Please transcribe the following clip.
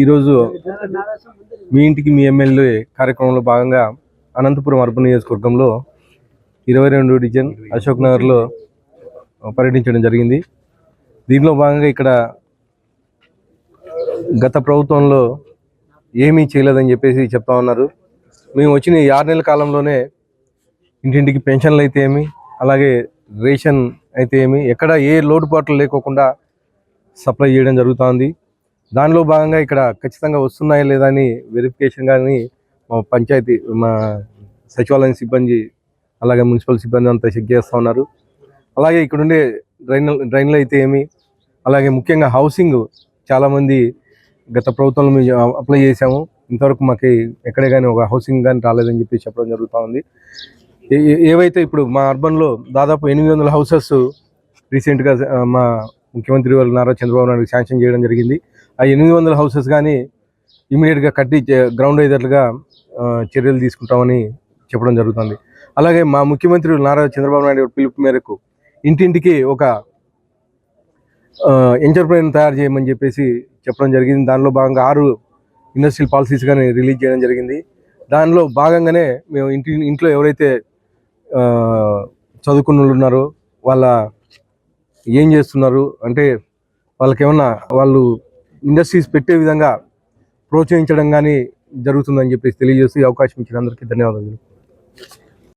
ఈరోజు మీ ఇంటికి మీ ఎమ్మెల్యే కార్యక్రమంలో భాగంగా అనంతపురం అర్బన్ నియోజకవర్గంలో 22 డివిజన్ అశోక్ నగర్లో పర్యటించడం జరిగింది. దీనిలో భాగంగా ఇక్కడ గత ప్రభుత్వంలో ఏమీ చేయలేదని చెప్పేసి చెప్తా ఉన్నారు. మేము వచ్చిన 6 నెలల కాలంలోనే ఇంటింటికి పెన్షన్లు అయితే ఏమి, అలాగే రేషన్ అయితే ఏమి, ఎక్కడ ఏ లోటుపాట్లు లేకోకుండా సప్లై చేయడం జరుగుతుంది. దానిలో భాగంగా ఇక్కడ ఖచ్చితంగా వస్తున్నాయా లేదా అని వెరిఫికేషన్ కానీ మా పంచాయతీ, మా సచివాలయం సిబ్బంది, అలాగే మున్సిపల్ సిబ్బంది అంతా చెక్ చేస్తూ ఉన్నారు. అలాగే ఇక్కడ ఉండే డ్రైన్లు అయితే ఏమి, అలాగే ముఖ్యంగా హౌసింగ్ చాలామంది గత ప్రభుత్వంలో మేము అప్లై చేసాము, ఇంతవరకు మాకు ఎక్కడే కానీ ఒక హౌసింగ్ కానీ రాలేదని చెప్పి చెప్పడం జరుగుతూ ఉంది. ఏవైతే ఇప్పుడు మా అర్బన్లో దాదాపు 800 హౌసెస్ రీసెంట్గా మా ముఖ్యమంత్రి వారు నారా చంద్రబాబు నాయుడు శాంక్షన్ చేయడం జరిగింది. ఆ 800 హౌసెస్ కానీ ఇమీడియట్గా కట్టి గ్రౌండ్ అయ్యేటట్లుగా చర్యలు తీసుకుంటామని చెప్పడం జరుగుతుంది. అలాగే మా ముఖ్యమంత్రి నారా చంద్రబాబు నాయుడు పిలుపు మేరకు ఇంటింటికి ఒక ఎంటర్ప్రైన్ తయారు చేయమని చెప్పేసి చెప్పడం జరిగింది. దానిలో భాగంగా 6 ఇండస్ట్రియల్ పాలసీస్ కానీ రిలీజ్ చేయడం జరిగింది. దానిలో భాగంగానే మేము ఇంట్లో ఎవరైతే చదువుకున్న వాళ్ళు ఉన్నారో వాళ్ళ ఏం చేస్తున్నారు అంటే వాళ్ళకి ఏమన్నా వాళ్ళు ఇండస్ట్రీస్ పెట్టే విధంగా ప్రోత్సహించడం కానీ జరుగుతుందని చెప్పేసి తెలియజేసి అవకాశం ఇచ్చిన అందరికీ ధన్యవాదాలు.